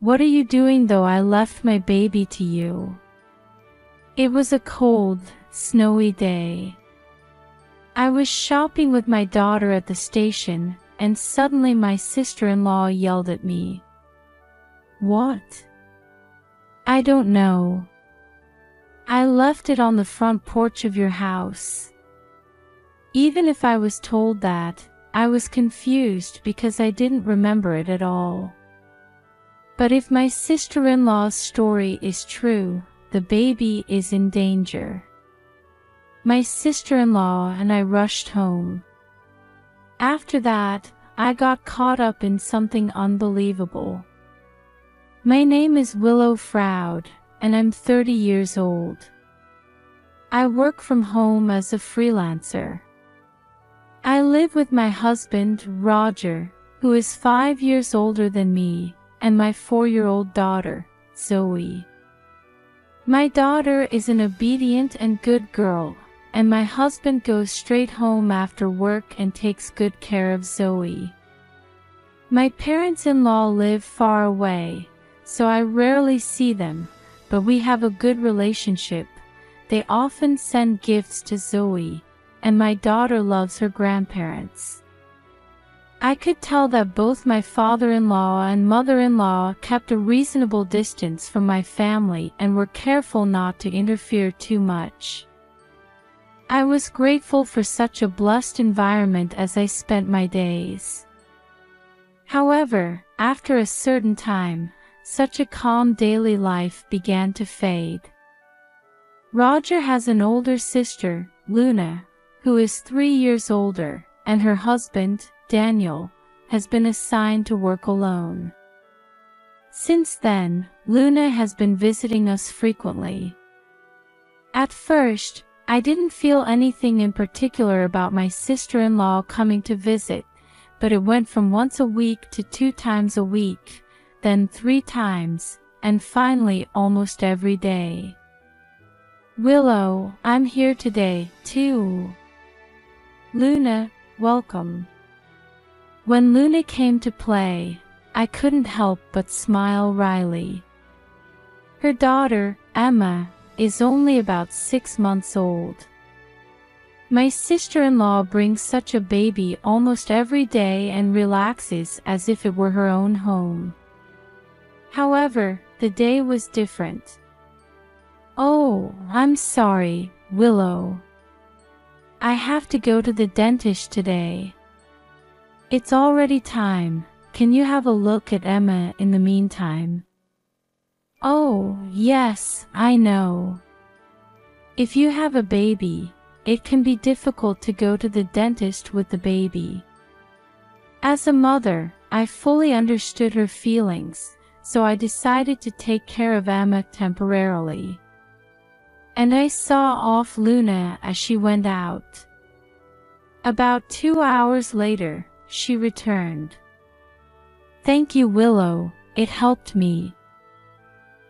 What are you doing though? I left my baby to you. It was a cold, snowy day. I was shopping with my daughter at the station, and suddenly my sister-in-law yelled at me. What? I don't know. I left it on the front porch of your house. Even if I was told that, I was confused because I didn't remember it at all. But if my sister-in-law's story is true, the baby is in danger. My sister-in-law and I rushed home. After that, I got caught up in something unbelievable. My name is Willow Froud, and I'm 30 years old. I work from home as a freelancer. I live with my husband, Roger, who is 5 years older than me, and my 4-year-old daughter, Zoe. My daughter is an obedient and good girl, and my husband goes straight home after work and takes good care of Zoe. My parents-in-law live far away, so I rarely see them, but we have a good relationship. They often send gifts to Zoe, and my daughter loves her grandparents. I could tell that both my father-in-law and mother-in-law kept a reasonable distance from my family and were careful not to interfere too much. I was grateful for such a blessed environment as I spent my days. However, after a certain time, such a calm daily life began to fade. Roger has an older sister, Luna, who is 3 years older, and her husband, Daniel, has been assigned to work alone. Since then, Luna has been visiting us frequently. At first, I didn't feel anything in particular about my sister-in-law coming to visit, but it went from once a week to 2 times a week, then 3 times, and finally almost every day. Willow, I'm here today, too. Luna, welcome. When Luna came to play, I couldn't help but smile wryly. Her daughter, Emma, is only about 6 months old. My sister-in-law brings such a baby almost every day and relaxes as if it were her own home. However, the day was different. Oh, I'm sorry, Willow. I have to go to the dentist today. It's already time. Can you have a look at Emma in the meantime? Oh, yes, I know. If you have a baby, it can be difficult to go to the dentist with the baby. As a mother, I fully understood her feelings, so I decided to take care of Emma temporarily. And I saw off Luna as she went out. About 2 hours later, she returned. Thank you, Willow, it helped me.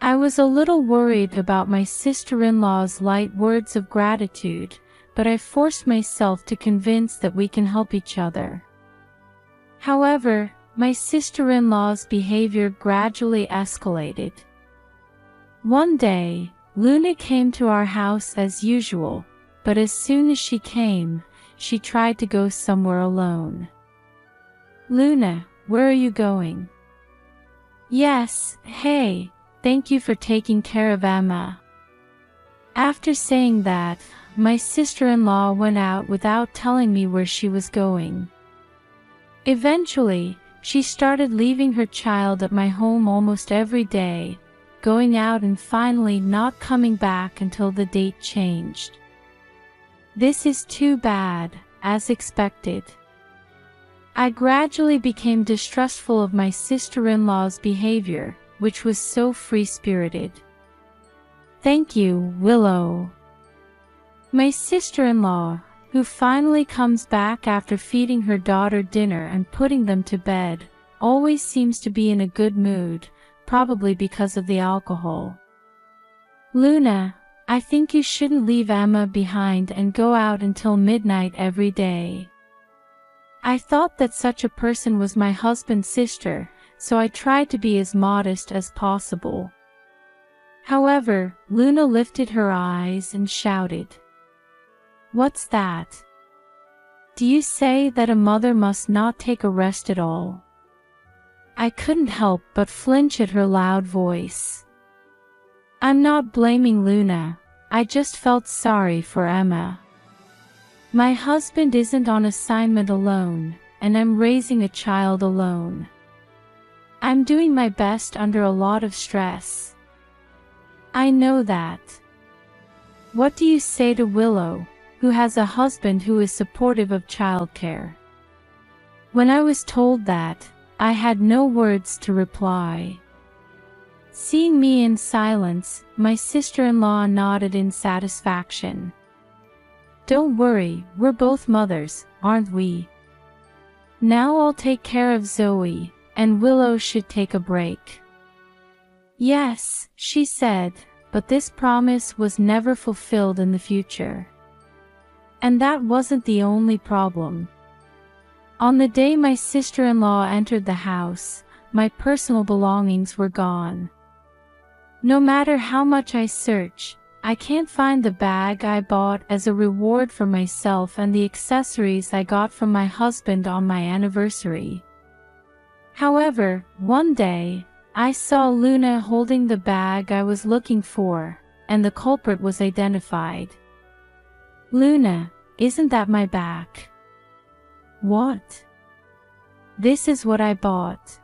I was a little worried about my sister-in-law's light words of gratitude, but I forced myself to convince that we can help each other. However, my sister-in-law's behavior gradually escalated. One day, Luna came to our house as usual, but as soon as she came, she tried to go somewhere alone. Luna, where are you going? Yes, hey, thank you for taking care of Emma. After saying that, my sister-in-law went out without telling me where she was going. Eventually, she started leaving her child at my home almost every day, going out and finally not coming back until the date changed. This is too bad, as expected. I gradually became distrustful of my sister-in-law's behavior, which was so free-spirited. Thank you, Willow. My sister-in-law, who finally comes back after feeding her daughter dinner and putting them to bed, always seems to be in a good mood, probably because of the alcohol. Luna, I think you shouldn't leave Emma behind and go out until midnight every day. I thought that such a person was my husband's sister, so I tried to be as modest as possible. However, Luna lifted her eyes and shouted, "What's that? Do you say that a mother must not take a rest at all?" I couldn't help but flinch at her loud voice. I'm not blaming Luna, I just felt sorry for Emma. My husband isn't on assignment alone, and I'm raising a child alone. I'm doing my best under a lot of stress. I know that. What do you say to Willow, who has a husband who is supportive of childcare? When I was told that, I had no words to reply. Seeing me in silence, my sister-in-law nodded in satisfaction. Don't worry, we're both mothers, aren't we? Now I'll take care of Zoe, and Willow should take a break. Yes, she said, but this promise was never fulfilled in the future. And that wasn't the only problem. On the day my sister-in-law entered the house, my personal belongings were gone. No matter how much I search, I can't find the bag I bought as a reward for myself and the accessories I got from my husband on my anniversary. However, one day, I saw Luna holding the bag I was looking for, and the culprit was identified. Luna, isn't that my bag? What? This is what I bought.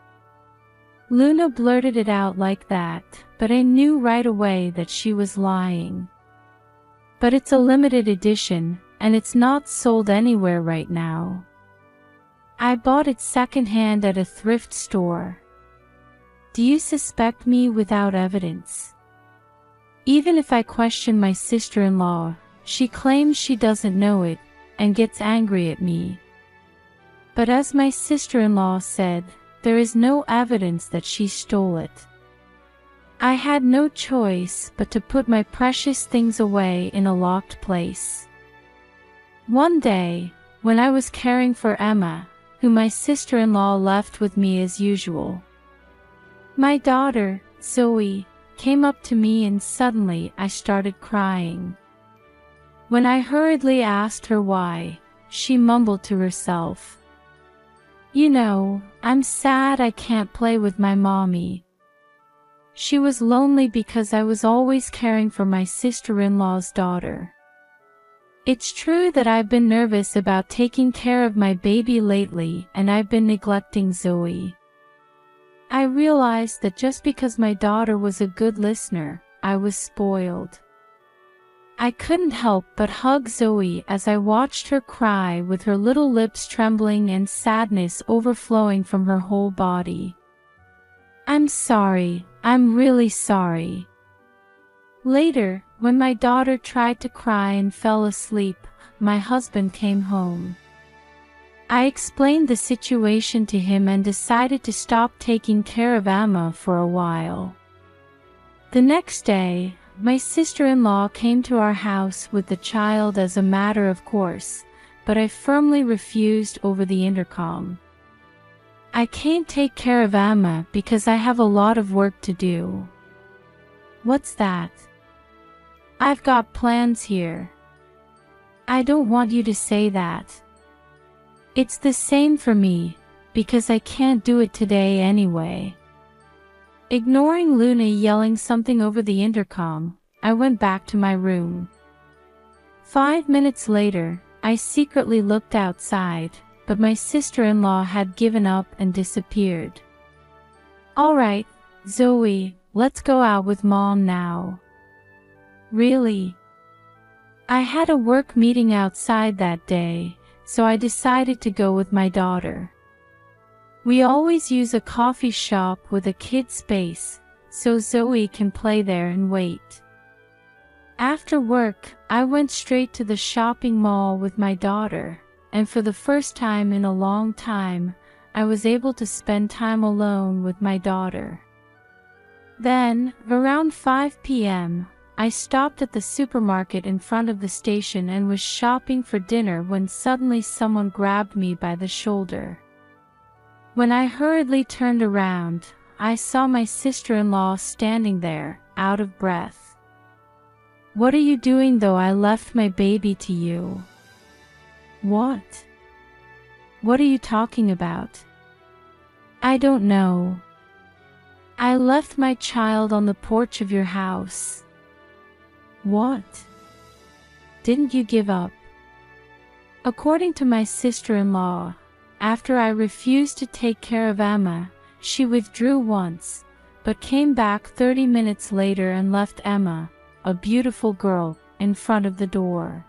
Luna blurted it out like that, but I knew right away that she was lying. But it's a limited edition, and it's not sold anywhere right now. I bought it secondhand at a thrift store. Do you suspect me without evidence? Even if I question my sister-in-law, she claims she doesn't know it, and gets angry at me. But as my sister-in-law said, there is no evidence that she stole it. I had no choice but to put my precious things away in a locked place. One day, when I was caring for Emma, who my sister-in-law left with me as usual, my daughter, Zoe, came up to me and suddenly I started crying. When I hurriedly asked her why, she mumbled to herself, "You know, I'm sad I can't play with my mommy." She was lonely because I was always caring for my sister-in-law's daughter. It's true that I've been nervous about taking care of my baby lately and I've been neglecting Zoe. I realized that just because my daughter was a good listener, I was spoiled. I couldn't help but hug Zoe as I watched her cry with her little lips trembling and sadness overflowing from her whole body. I'm sorry, I'm really sorry. Later, when my daughter tried to cry and fell asleep, my husband came home. I explained the situation to him and decided to stop taking care of Emma for a while. The next day, my sister-in-law came to our house with the child as a matter of course, but I firmly refused over the intercom. I can't take care of Emma because I have a lot of work to do. What's that? I've got plans here. I don't want you to say that. It's the same for me, because I can't do it today anyway. Ignoring Luna yelling something over the intercom, I went back to my room. 5 minutes later, I secretly looked outside, but my sister-in-law had given up and disappeared. All right, Zoe, let's go out with Mom now. Really? I had a work meeting outside that day, so I decided to go with my daughter. We always use a coffee shop with a kid space, so Zoe can play there and wait. After work, I went straight to the shopping mall with my daughter, and for the first time in a long time, I was able to spend time alone with my daughter. Then, around 5 p.m., I stopped at the supermarket in front of the station and was shopping for dinner when suddenly someone grabbed me by the shoulder. When I hurriedly turned around, I saw my sister-in-law standing there, out of breath. "What are you doing though? I left my baby to you." "What? What are you talking about?" "I don't know. I left my child on the porch of your house." "What? Didn't you give up?" According to my sister-in-law, after I refused to take care of Emma, she withdrew once, but came back 30 minutes later and left Emma, a beautiful girl, in front of the door.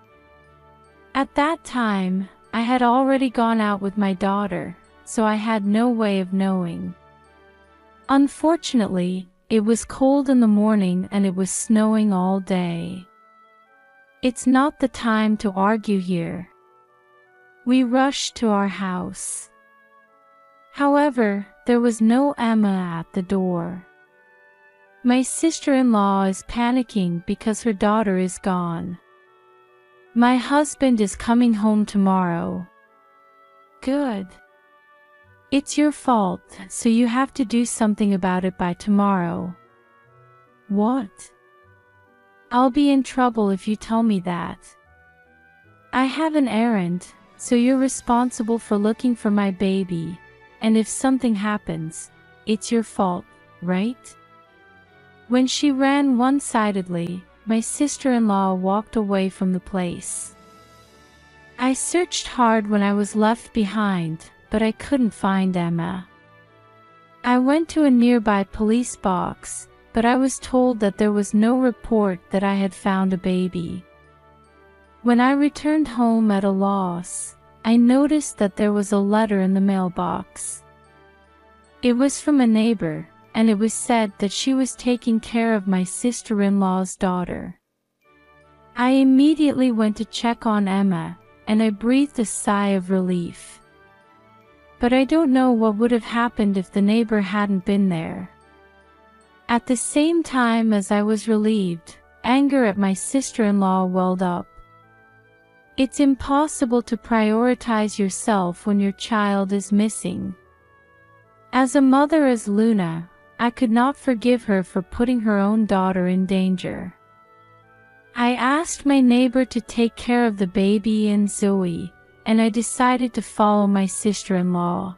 At that time, I had already gone out with my daughter, so I had no way of knowing. Unfortunately, it was cold in the morning and it was snowing all day. It's not the time to argue here. We rushed to our house. However, there was no Emma at the door. My sister-in-law is panicking because her daughter is gone. "My husband is coming home tomorrow." "Good. It's your fault, so you have to do something about it by tomorrow." "What?" "I'll be in trouble if you tell me that. I have an errand, so you're responsible for looking for my baby, and if something happens, it's your fault, right?" When she ran one-sidedly, my sister-in-law walked away from the place. I searched hard when I was left behind, but I couldn't find Emma. I went to a nearby police box, but I was told that there was no report that I had found a baby. When I returned home at a loss, I noticed that there was a letter in the mailbox. It was from a neighbor, and it was said that she was taking care of my sister-in-law's daughter. I immediately went to check on Emma, and I breathed a sigh of relief. But I don't know what would have happened if the neighbor hadn't been there. At the same time as I was relieved, anger at my sister-in-law welled up. It's impossible to prioritize yourself when your child is missing. As a mother as Luna, I could not forgive her for putting her own daughter in danger. I asked my neighbor to take care of the baby and Zoe, and I decided to follow my sister-in-law.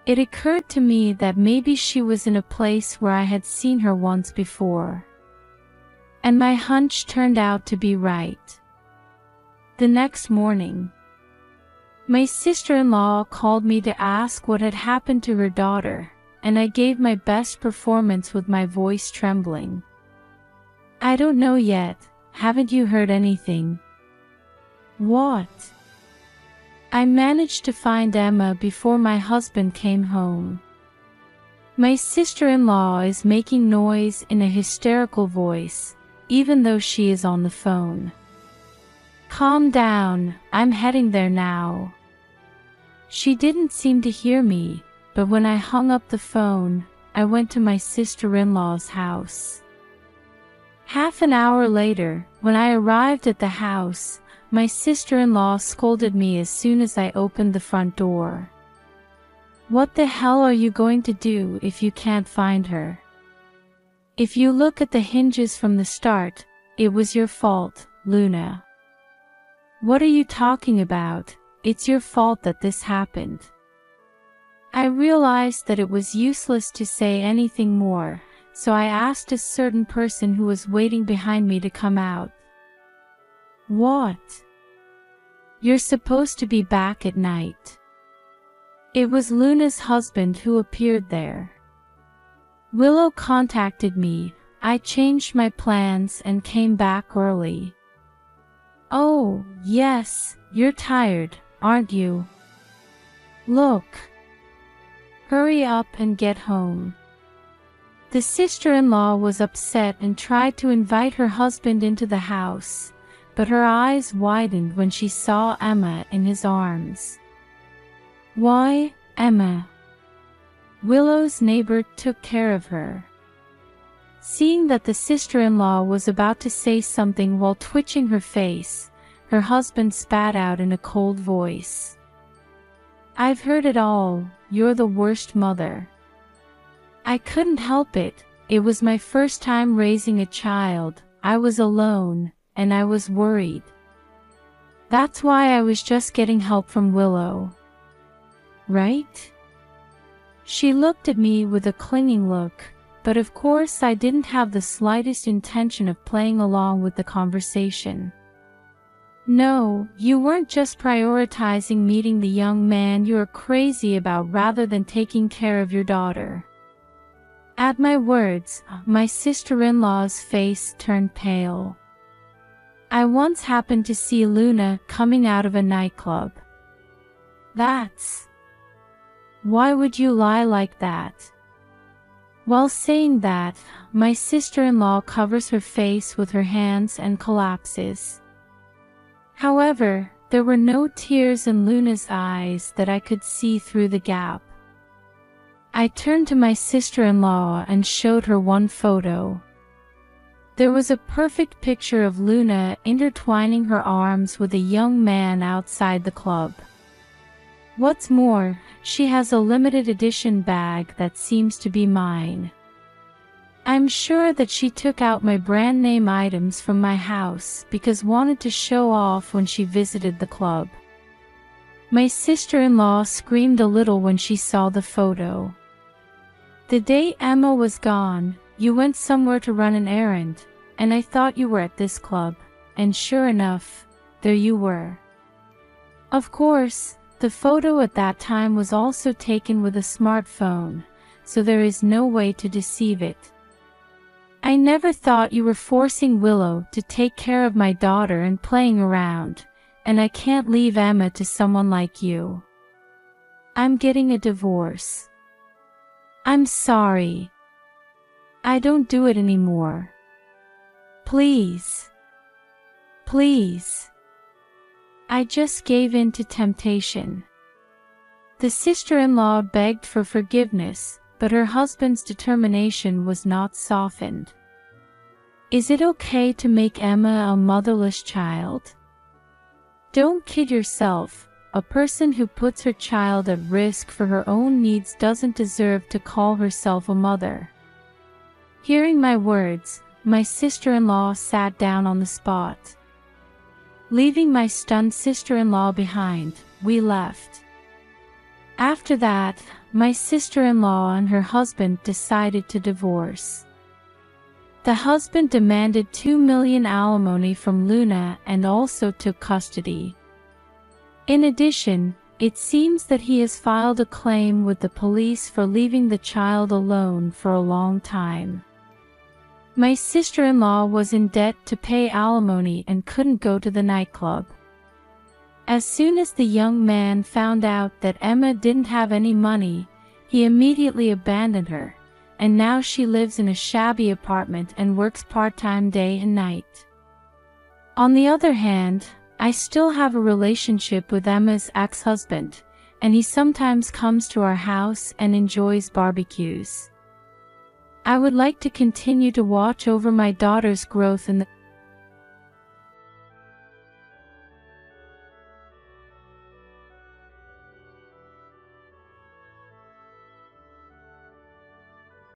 It occurred to me that maybe she was in a place where I had seen her once before. And my hunch turned out to be right. The next morning, my sister-in-law called me to ask what had happened to her daughter, and I gave my best performance with my voice trembling. "I don't know yet. Haven't you heard anything?" "What?" "I managed to find Emma before my husband came home." My sister-in-law is making noise in a hysterical voice, even though she is on the phone. "Calm down, I'm heading there now." She didn't seem to hear me, but when I hung up the phone, I went to my sister-in-law's house. Half an hour later, when I arrived at the house, my sister-in-law scolded me as soon as I opened the front door. "What the hell are you going to do if you can't find her? If you look at the hinges from the start, it was your fault, Luna." "What are you talking about? It's your fault that this happened." I realized that it was useless to say anything more, so I asked a certain person who was waiting behind me to come out. "What?" "You're supposed to be back at night." It was Luna's husband who appeared there. Willow contacted me. I changed my plans and came back early. "Oh, yes, you're tired, aren't you? Look. Hurry up and get home." The sister-in-law was upset and tried to invite her husband into the house, but her eyes widened when she saw Emma in his arms. "Why, Emma?" Willow's neighbor took care of her. Seeing that the sister-in-law was about to say something while twitching her face, her husband spat out in a cold voice. "I've heard it all, you're the worst mother." I couldn't help it. It was my first time raising a child. I was alone, and I was worried. That's why I was just getting help from Willow. Right? She looked at me with a clinging look, but of course I didn't have the slightest intention of playing along with the conversation. "No, you weren't just prioritizing meeting the young man you were crazy about rather than taking care of your daughter." At my words, my sister-in-law's face turned pale. "I once happened to see Luna coming out of a nightclub." "That's... Why would you lie like that?" While saying that, my sister-in-law covers her face with her hands and collapses. However, there were no tears in Luna's eyes that I could see through the gap. I turned to my sister-in-law and showed her one photo. There was a perfect picture of Luna intertwining her arms with a young man outside the club. What's more, she has a limited edition bag that seems to be mine. I'm sure that she took out my brand name items from my house because wanted to show off when she visited the club. My sister-in-law screamed a little when she saw the photo. "The day Emma was gone, you went somewhere to run an errand, and I thought you were at this club, and sure enough, there you were." Of course, the photo at that time was also taken with a smartphone, so there is no way to deceive it. "I never thought you were forcing Willow to take care of my daughter and playing around, and I can't leave Emma to someone like you. I'm getting a divorce. I'm sorry. I don't do it anymore. Please. Please." I just gave in to temptation. The sister-in-law begged for forgiveness, but her husband's determination was not softened. "Is it okay to make Emma a motherless child? Don't kid yourself. A person who puts her child at risk for her own needs doesn't deserve to call herself a mother." Hearing my words, my sister-in-law sat down on the spot. Leaving my stunned sister-in-law behind, we left. After that, my sister-in-law and her husband decided to divorce. The husband demanded $2 million alimony from Luna and also took custody. In addition, it seems that he has filed a claim with the police for leaving the child alone for a long time. My sister-in-law was in debt to pay alimony and couldn't go to the nightclub. As soon as the young man found out that Emma didn't have any money, he immediately abandoned her, and now she lives in a shabby apartment and works part-time day and night. On the other hand, I still have a relationship with Emma's ex-husband, and he sometimes comes to our house and enjoys barbecues. I would like to continue to watch over my daughter's growth in the